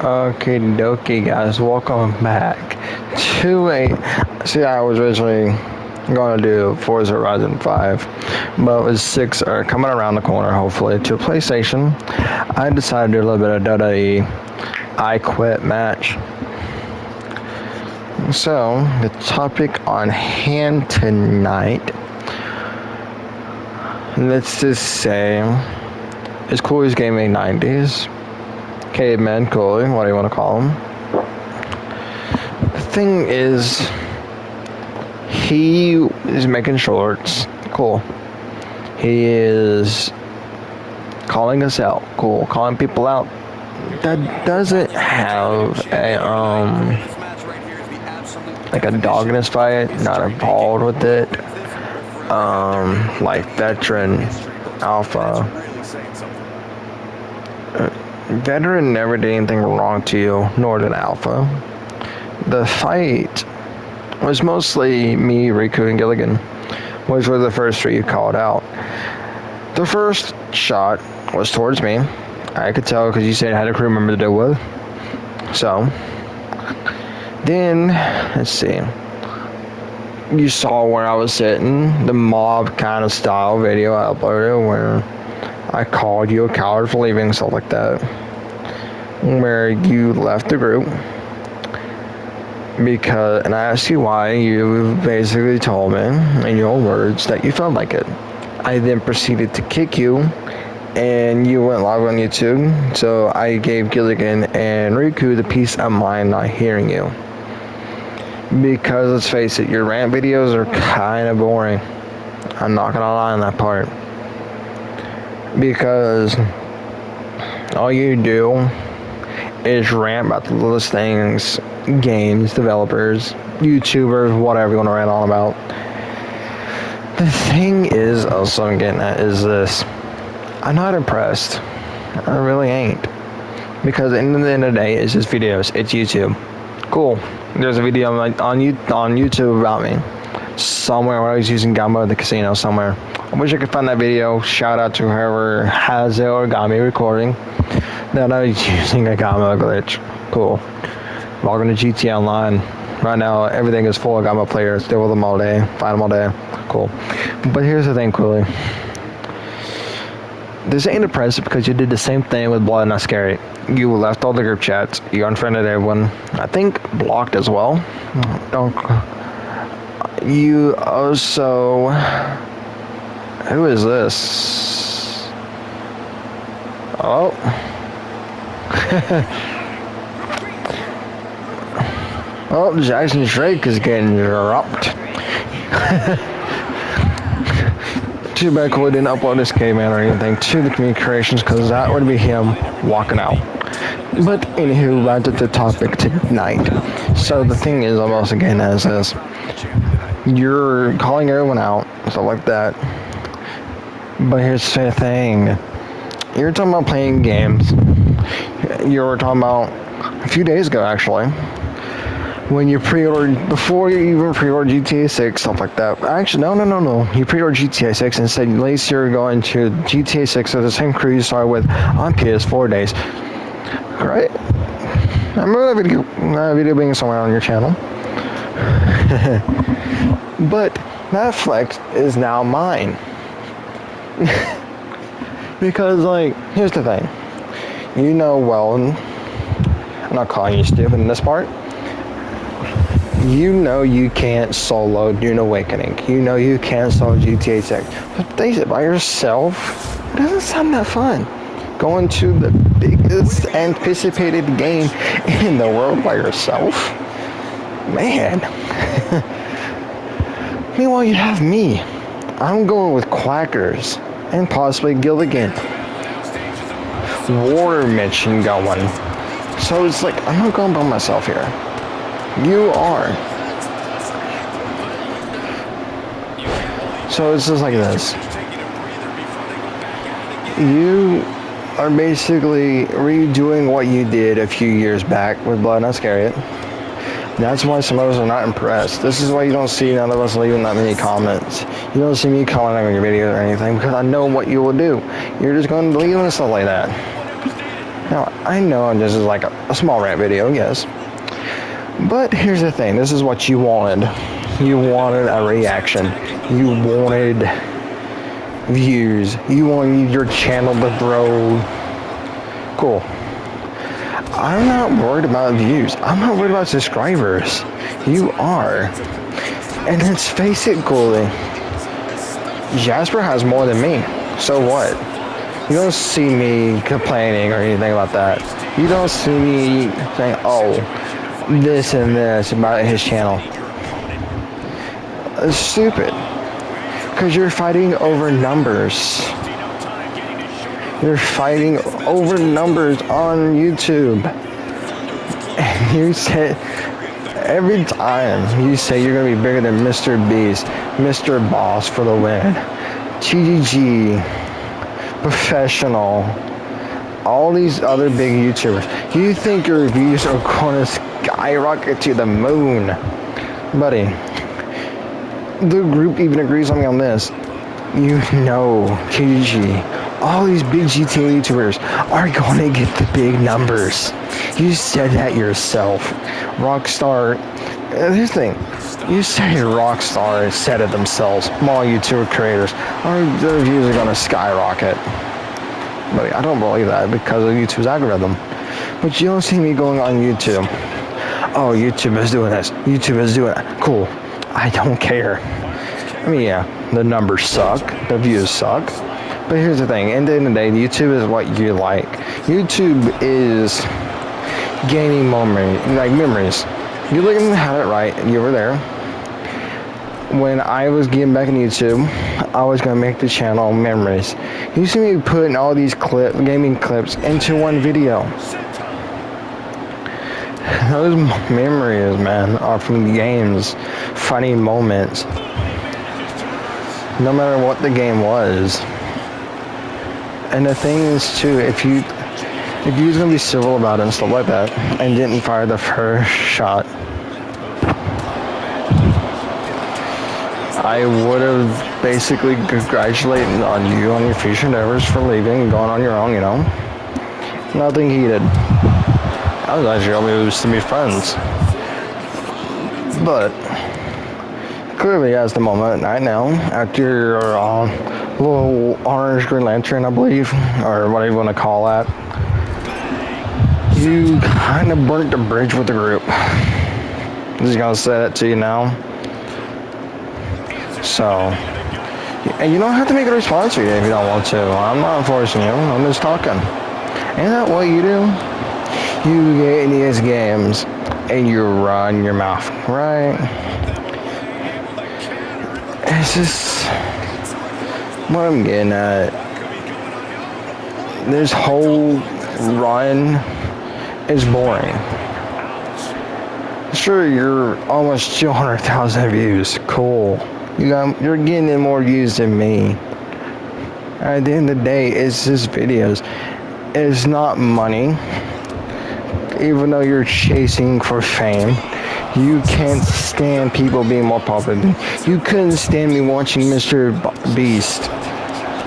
Okay, dokie, guys, welcome back to a. See, I was originally going to do Forza Horizon 5, but with 6 are coming around the corner, hopefully, to PlayStation. I decided to do a little bit of WWE I Quit match. So, the topic on hand tonight, let's just say, is Cooley's Gaming 90s. Caveman, Cooley, what do you want to call him? The thing is, he is making shorts. Cool. He is calling us out. Cool. Calling people out. That doesn't have a like a dog in his fight. Not involved with it. Like veteran alpha. Veteran never did anything wrong to you, nor did alpha. The fight was mostly me, Riku, and Gilligan, which were the first three you called out. The first shot was towards me. I could tell because you said I had a crew member to deal with. So, then, let's see. You saw where I was sitting, the mob kind of style video I uploaded where I called you a coward for leaving, stuff like that. Where you left the group. And I asked you why, you basically told me, in your own words, that you felt like it. I then proceeded to kick you, and you went live on YouTube, so I gave Gilligan and Riku the peace of mind not hearing you. Because, let's face it, your rant videos are kind of boring. I'm not gonna lie on that part. Because all you do is rant about the littlest things, games, developers, YouTubers, whatever you want to rant on about. The thing is, also I'm getting at, is this. I'm not impressed. I really ain't. Because at the end of the day, it's just videos. It's YouTube. Cool. There's a video on YouTube about me. Somewhere where I was using Gumbo at the casino somewhere. I wish I could find that video. Shout out to whoever has it or got me recording. That I was using a Gumbo glitch. Cool. Logging to GTA Online. Right now, everything is full of Gumbo players. Deal with them all day. Find them all day. Cool. But here's the thing, Cooley. This ain't impressive because you did the same thing with Blood Not Scary. You left all the group chats. You unfriended everyone. I think blocked as well. You also... Who is this? Oh. Oh, Jackson Drake is getting dropped. Too bad Cooley didn't upload this Caveman or anything to the community creations, because that would be him walking out. But anywho, back to the topic tonight. So the thing is, I'm also getting at this. You're calling everyone out, stuff like that. But here's the thing. You're talking about playing games. You were talking about a few days ago, actually, when you pre-ordered, before you even pre-ordered GTA 6, stuff like that. Actually, no. You pre-ordered GTA 6 and said at least you're going to GTA 6 with the same crew you started with on PS4 days. Right? I remember that video being somewhere on your channel. But that flex is now mine. Because, like, here's the thing. You know well, I'm not calling you stupid in this part. You know you can't solo Dune Awakening. You know you can't solo GTA 6. But face it, by yourself, it doesn't sound that fun. Going to the biggest anticipated game in the world by yourself? Man. Meanwhile, you have me. I'm going with Quackers and possibly Gilligan. War mission going. So it's like, I'm not going by myself here. You are. So it's just like this. You are basically redoing what you did a few years back with Blood Not Scary. That's why some of us are not impressed. This is why you don't see none of us leaving that many comments. You don't see me commenting on your videos or anything because I know what you will do. You're just going to leave and stuff like that. Now, I know this is like a small rant video, yes. But here's the thing, this is what you wanted. You wanted a reaction. You wanted views. You wanted your channel to grow. Cool. I'm not worried about views. I'm not worried about subscribers. You are. And let's face it, Goldie. Jasper has more than me. So what? You don't see me complaining or anything about that. You don't see me saying, oh, this and this about his channel. It's stupid. Because you're fighting over numbers. You're fighting over numbers on YouTube. And you say, every time you say you're going to be bigger than Mr. Beast, Mr. Boss for the win, TGG, Professional, all these other big YouTubers, you think your views are going to skyrocket to the moon. Buddy, the group even agrees on me on this. You know, TGG, all these big GTA YouTubers are going to get the big numbers. You said that yourself. Rockstar, this thing, you say Rockstar said it themselves. Small YouTuber creators, their views are going to skyrocket. But I don't believe that because of YouTube's algorithm. But you don't see me going on YouTube. Oh, YouTube is doing this. YouTube is doing that. Cool. I don't care. I mean, yeah, the numbers suck. The views suck. But here's the thing. At the end of the day, YouTube is what you like. YouTube is gaining memories. You look and have it right. You were there. When I was getting back in YouTube, I was going to make the channel memories. You see me putting all these gaming clips into one video. Those memories, man, are from the games, funny moments. No matter what the game was. And the thing is, too, if you was going to be civil about it and stuff like that, and didn't fire the first shot, I would have basically congratulated on you on your future endeavors for leaving and going on your own, you know. Nothing heated. I was actually only used to be friends. But clearly as the moment right now, after your little orange Green Lantern, I believe, or whatever you want to call that, you kind of burnt the bridge with the group. I'm just gonna say that to you now. So, and you don't have to make a response video if you don't want to. I'm not forcing you. I'm just talking. Ain't that what you do? You get in these games and you run your mouth, right? It's just what I'm getting at. This whole run is boring. Sure, you're almost 200,000 views. Cool. You're getting in more views than me. At the end of the day, it's just videos. It's not money. Even though you're chasing for fame, you can't stand people being more popular. You couldn't stand me watching Mr. Beast.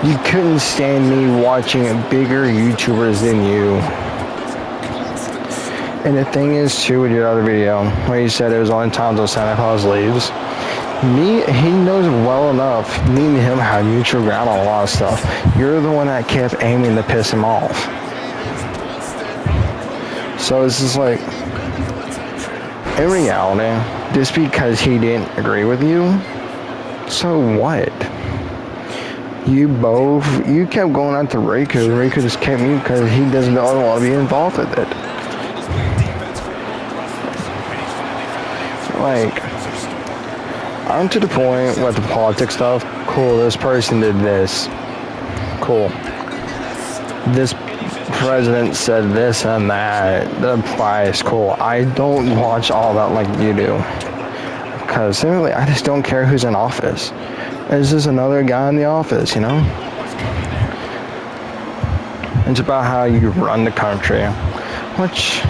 You couldn't stand me watching bigger YouTubers than you. And the thing is, too, with your other video, where you said it was only times when Santa Claus leaves, he knows well enough, me and him have mutual ground on a lot of stuff. You're the one that kept aiming to piss him off. So it's just like, in reality, just because he didn't agree with you, so what? You kept going out to Riku. Riku just kept you because he doesn't want to be involved with it. Like, I'm to the point with the politics stuff. Cool, this person did this. Cool. This president said this and that. The price, cool. I don't watch all that like you do. Because simply, I just don't care who's in office. It's just another guy in the office, you know? It's about how you run the country. Which,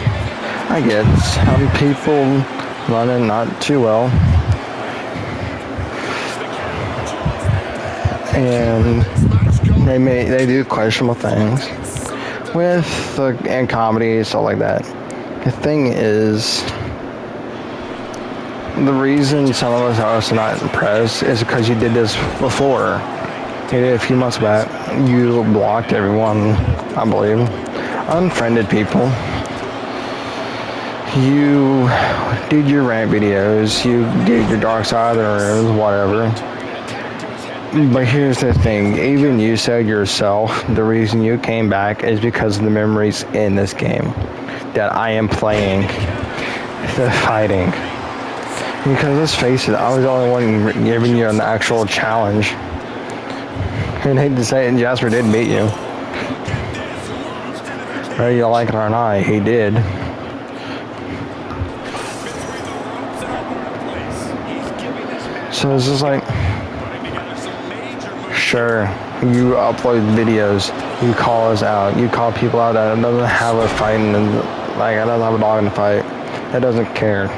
I get. Some people run it not too well. And they do questionable things. and comedy, stuff like that. The thing is, the reason some of us are also not impressed is because you did this before. You did it a few months back. You blocked everyone, I believe, unfriended people. You did your rant videos. You did your dark side of the rooms, whatever. But here's the thing, even you said yourself, the reason you came back is because of the memories in this game that I am playing, the fighting. Because let's face it, I was the only one giving you an actual challenge. And I hate to say it, Jasper did beat you. Whether you like it or not, he did. So it's just like, sure, you upload videos, you call us out, you call people out that doesn't have a fight and like I doesn't have a dog in the fight, that doesn't care.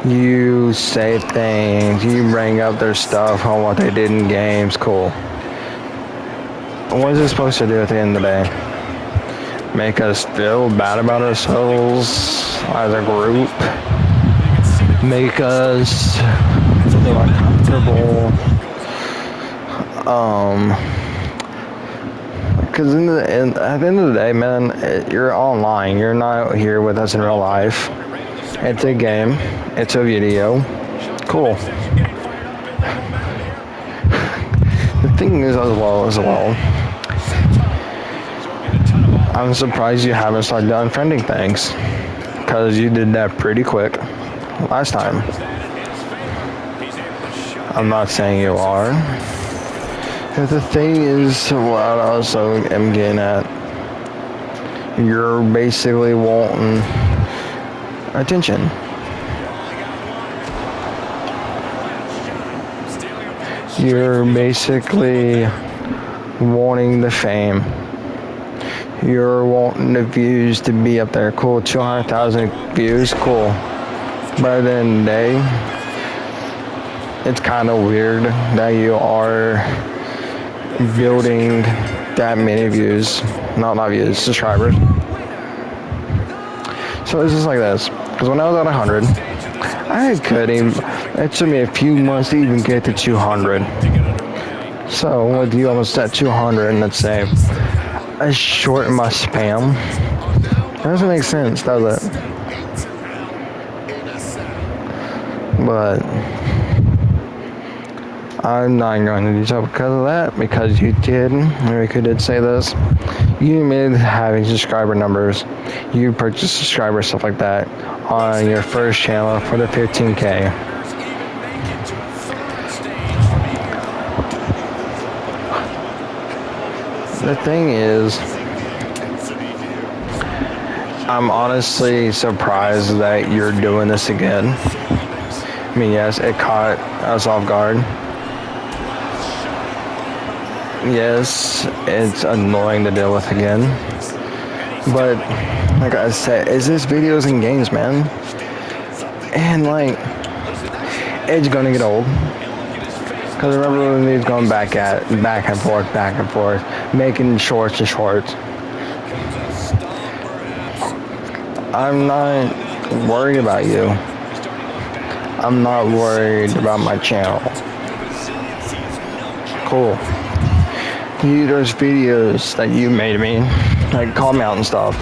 You say things, you bring up their stuff on what they did in games, cool. What is it supposed to do at the end of the day? Make us feel bad about ourselves as a group? Make us feel uncomfortable? Because at the end of the day, man, you're online. You're not here with us in real life. It's a game. It's a video. Cool. The thing is, as well, I'm surprised you haven't started unfriending things, because you did that pretty quick last time. I'm not saying you are. But the thing is, what I also am getting at, you're basically wanting attention. You're basically wanting the fame. You're wanting the views to be up there. Cool, 200,000 views, cool. But at the end of the day, it's kind of weird that you are building that many views, not views, subscribers. So it's just like this, because when I was at 100, I couldn't even, it took me a few months to even get to 200. So with you almost at 200, and let's say I shorten my spam, that doesn't make sense, does it? But I'm not going to do so because of that, because you did, Rico did say this, you admitted having subscriber numbers, you purchased subscribers, stuff like that, on your first channel for the 15K. The thing is, I'm honestly surprised that you're doing this again. I mean, yes, it caught us off guard. Yes, it's annoying to deal with again. But, like I said, it's just videos and games, man. And, like, it's gonna get old. Because remember when we was going back and forth, making shorts and shorts. I'm not worried about you. I'm not worried about my channel. Cool. There's videos that you made me, like call me out and stuff.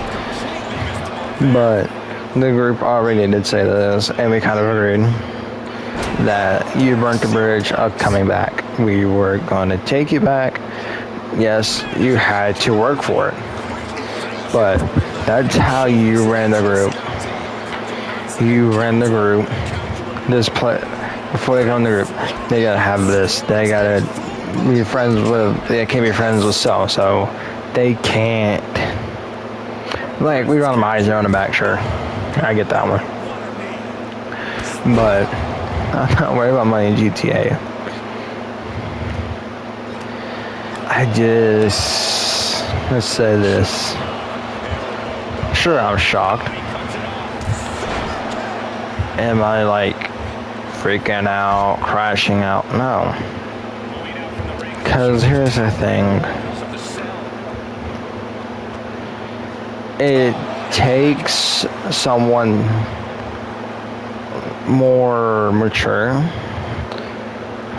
But the group already did say this, and we kind of agreed that you burnt the bridge of coming back. We were going to take you back. Yes, you had to work for it. But that's how you ran the group. You ran the group. Before they come in the group, they gotta have this. They gotta be friends with, they can't be friends with so they can't, like, we run them eyes on the back, sure, I get that one, but I'm not worried about money in GTA. Let's say this, sure, I'm shocked. Am I like freaking out, crashing out? No. Because here's the thing. it takes someone more mature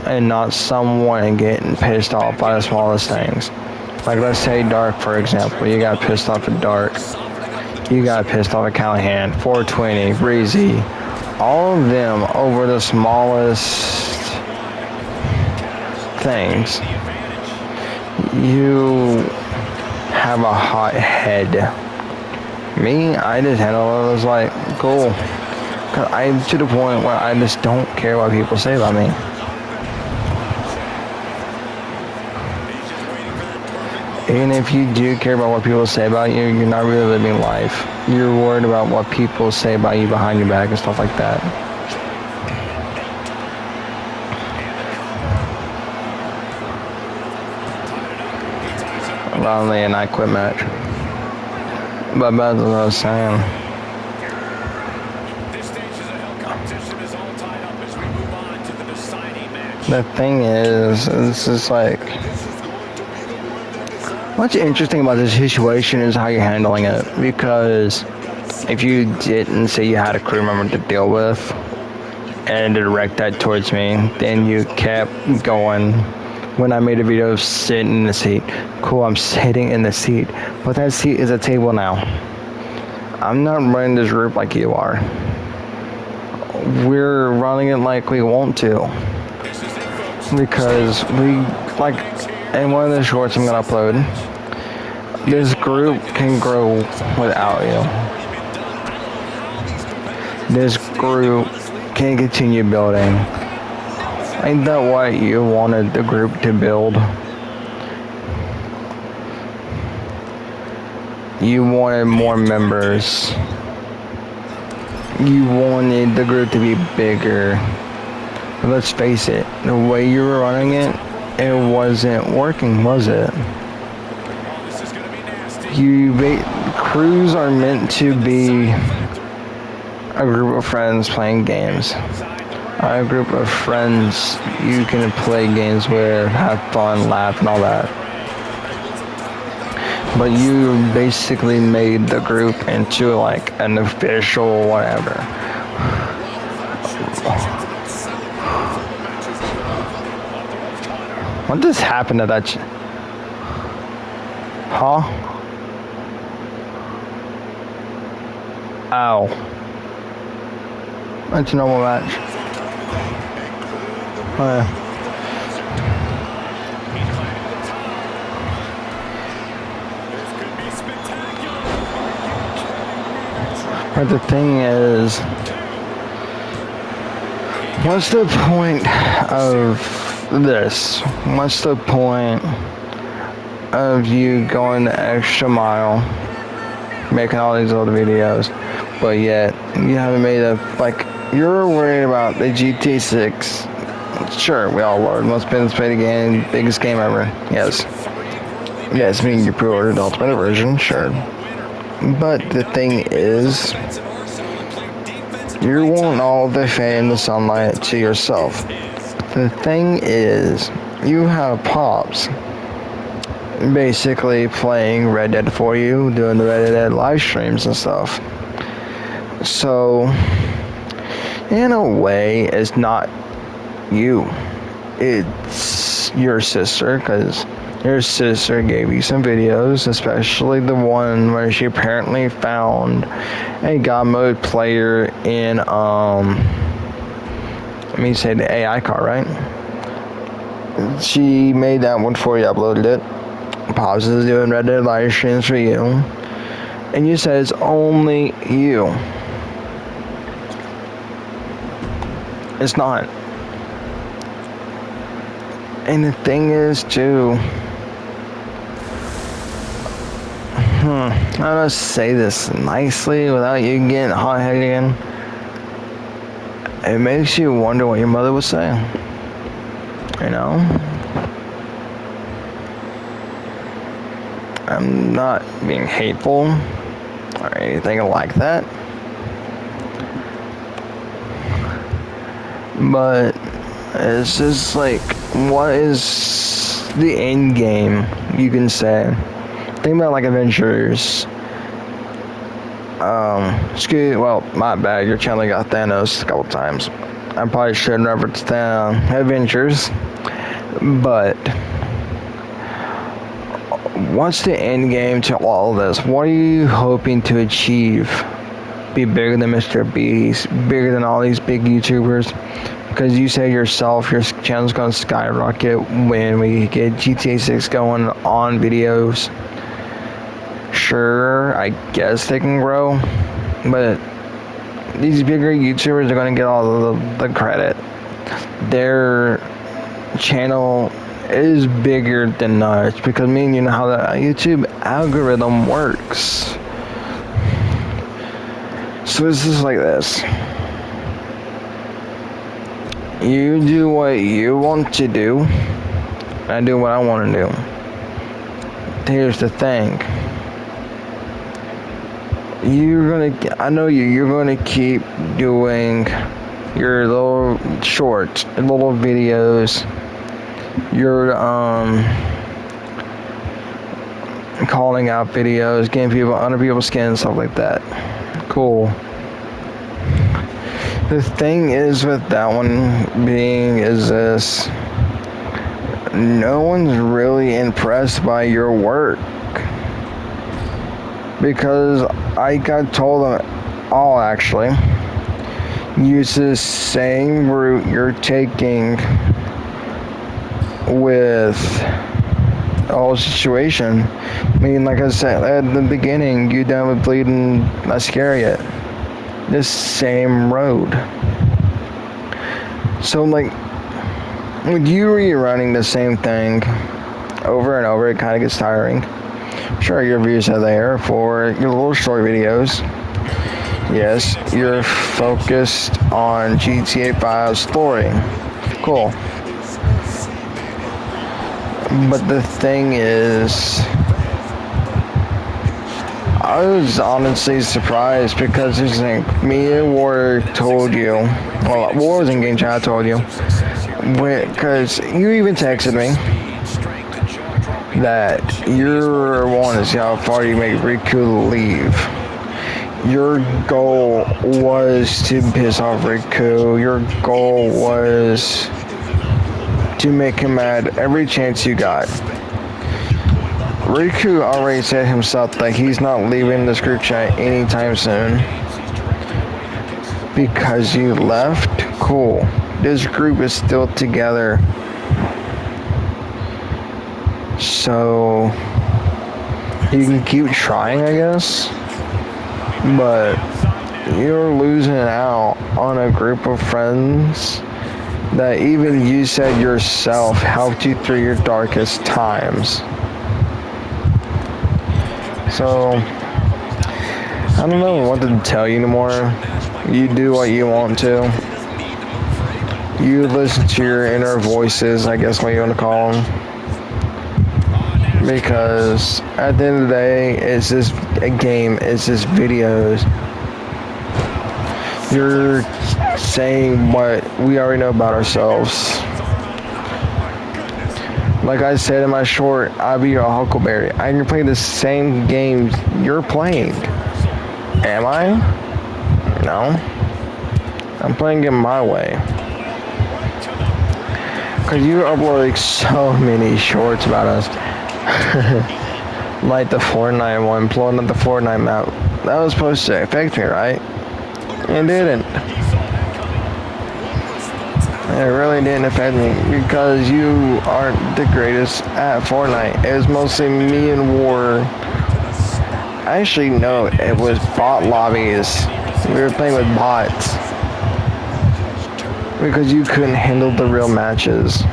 and not someone getting pissed off by the smallest things. Like, let's say Dark, for example. You got pissed off at Dark. You got pissed off at Callahan, 420, Breezy. All of them over the smallest things. You have a hot head. Me, I just handle it. I was like, cool. Cause I'm to the point where I just don't care what people say about me. Even if you do care about what people say about you, you're not really living life. You're worried about what people say about you behind your back and stuff like that. Finally, and I quit match. But that's what I was saying. The thing is, it's just like, what's interesting about this situation is how you're handling it. Because if you didn't say you had a crew member to deal with and direct that towards me, then you kept going. When I made a video of sitting in the seat, cool, I'm sitting in the seat, but that seat is a table now. I'm not running this group like you are. We're running it like we want to. Because we, like, in one of the shorts I'm gonna upload, this group can grow without you. This group can continue building. Ain't that what you wanted the group to build? You wanted more members. You wanted the group to be bigger. But let's face it, the way you were running it, it wasn't working, was it? Crews are meant to be a group of friends playing games. A group of friends you can play games with, have fun, laugh, and all that. But you basically made the group into like an official whatever. What just happened to that? Huh? Ow. That's a normal match. Oh, yeah. But the thing is, what's the point of this? What's the point of you going the extra mile, making all these other videos, but yet you haven't made a, like, you're worried about the GT6. Sure, we all are. Most been played game, biggest game ever. Yes. Yes, I mean, you pre-ordered the ultimate version, sure. But the thing is, you want all the fame, the sunlight to yourself. The thing is, you have Pops basically playing Red Dead for you, doing the Red Dead live streams and stuff. So, in a way, it's not you. It's your sister, because your sister gave you some videos, especially the one where she apparently found a God mode player in, let me say the AI car, right? She made that one for you, uploaded it. Pops is doing Red Dead live streams for you. And you said it's only you. It's not. And the thing is, too, I'm gonna say this nicely without you getting hot-headed again. It makes you wonder what your mother was saying. You know? I'm not being hateful or anything like that. But it's just like, what is the end game, you can say? Think about like Avengers Well, my bad. Your channel got Thanos a couple times. I probably shouldn't reference the Avengers, but what's the end game to all this? What are you hoping to achieve? Be bigger than Mr. Beast, bigger than all these big YouTubers? Because you say yourself, your channel's going to skyrocket when we get GTA 6 going on videos. Sure, I guess they can grow, but these bigger YouTubers are going to get all the credit. Their channel is bigger than us because you know how the YouTube algorithm works. So it's just like this. You do what you want to do, I do what I want to do. Here's the thing. I know you're gonna keep doing your little shorts, little videos, your calling out videos, getting people under people's skin, stuff like that. Cool. The thing is with that one being is this: no one's really impressed by your work. Because I got told them all actually use the same route you're taking with the whole situation. I mean, like I said at the beginning, you done with Bleeding Iscariot. This same road. So like, with you rerunning the same thing over and over, it kind of gets tiring. Sure, your views are there for your little short videos. Yes, you're focused on GTA 5 story. Cool. But the thing is, I was honestly surprised because there's like, me and War told you, well, War was in game chat, I told you, because you even texted me that your one is how far you make Riku leave. Your goal was to piss off Riku. Your goal was to make him mad every chance you got. Riku already said himself that he's not leaving this group chat anytime soon. Because you left? Cool. This group is still together. So you can keep trying, I guess, but you're losing out on a group of friends that even you said yourself helped you through your darkest times. So I don't know what to tell you anymore. You do what you want to. You listen to your inner voices, I guess what you want to call them. Because at the end of the day, it's just a game, it's just videos. You're saying what we already know about ourselves. Like I said in my short, I'll be your Huckleberry. I can play the same games you're playing. Am I? No. I'm playing it my way. Because you upload like so many shorts about us. Like the Fortnite one, blowing up the Fortnite map. That was supposed to affect me, right? It didn't. It really didn't affect me because you aren't the greatest at Fortnite. It was mostly me and War. Actually, no, it was bot lobbies. We were playing with bots. Because you couldn't handle the real matches.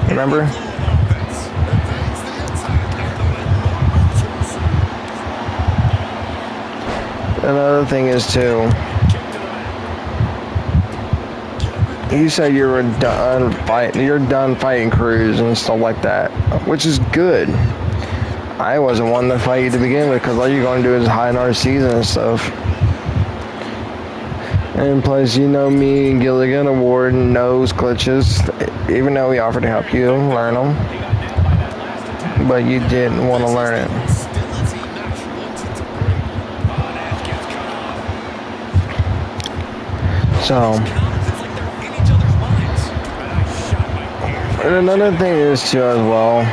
Remember? Another thing is too, you said you were done fighting crews and stuff like that, which is good. I wasn't one to fight you to begin with because all you're going to do is hide in our season and stuff. And plus, you know me and Gilligan Award knows glitches, even though we offered to help you learn them. But you didn't want to learn it. So, and another thing is too as well.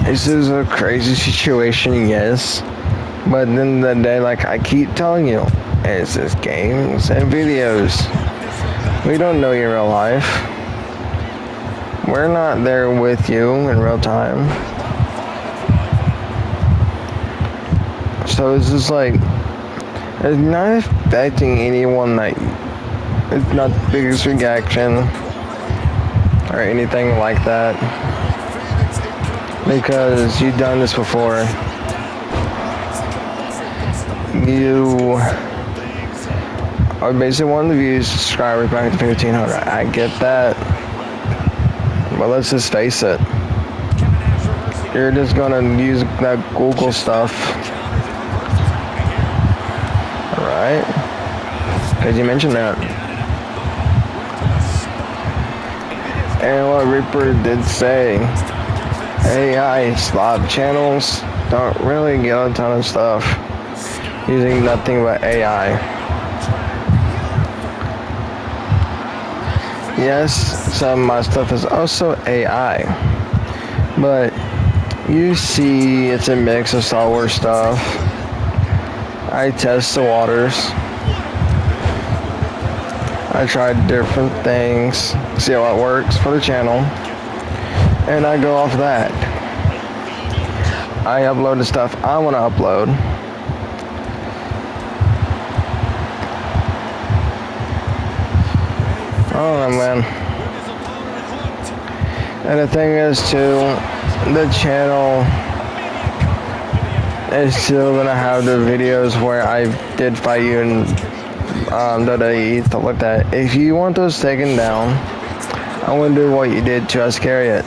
This is a crazy situation, yes. But at the end of the day, like I keep telling you, it's just games and videos. We don't know your real life. We're not there with you in real time. So it's just like, it's not affecting anyone that, it's not the biggest reaction or anything like that. Because you've done this before. You are basically one of the views subscribers back to 1,500. I get that. But let's just face it. You're just gonna use that Google stuff. Right? Because you mentioned that. And what Reaper did say, AI slot channels don't really get a ton of stuff using nothing but AI. Yes, some of my stuff is also AI, but you see it's a mix of Star Wars stuff. I test the waters. I tried different things, see how it works for the channel, and I go off that. I upload the stuff I want to upload. Oh man. And the thing is too, the channel is still gonna have the videos where I did fight you in WWE, stuff like that. If you want those taken down, I'm gonna do what you did to Iscariot.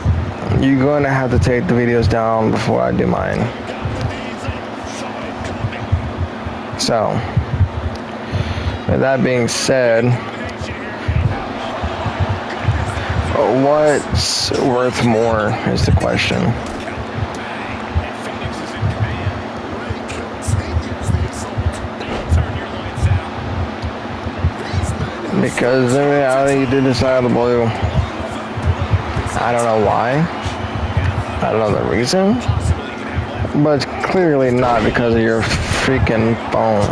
You're gonna have to take the videos down before I do mine. So, with that being said, what's worth more is the question. Because in reality, you did decide on the blue. I don't know why. I don't know the reason. But it's clearly not because of your freaking phone.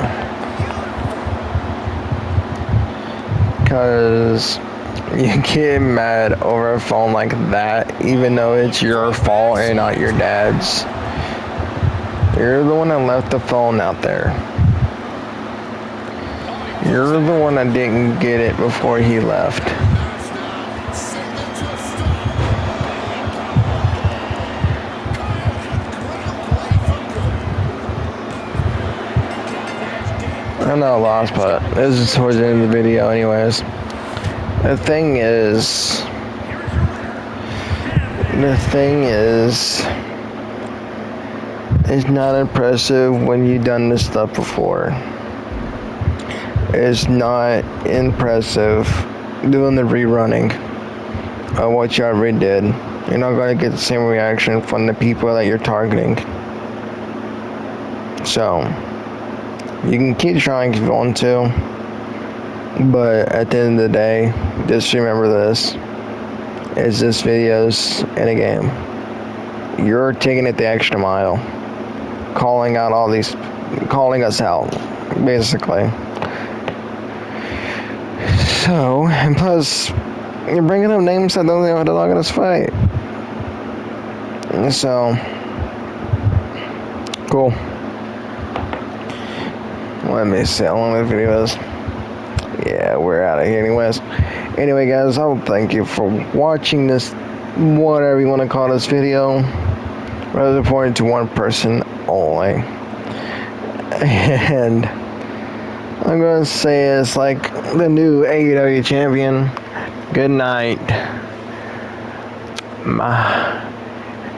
Because you get mad over a phone like that, even though it's your fault and not your dad's. You're the one that left the phone out there. You're the one that didn't get it before he left. I'm not lost, but this is towards the end of the video anyways. The thing is, it's not impressive when you've done this stuff before. It's not impressive doing the rerunning of what you already did. You're not going to get the same reaction from the people that you're targeting. So, you can keep trying if you want to, but at the end of the day, just remember this. It's just videos in a game. You're taking it the extra mile. Calling us out, basically. So, and plus, you're bringing up names that don't know how to log in this fight. So, cool. Let me see how long this video is. Yeah, we're out of here anyways. Anyway, guys, I will thank you for watching this, whatever you want to call this video. Rather important to one person only. And I'm going to say it's like the new AEW champion. Good night.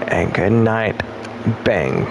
And good night. Bang.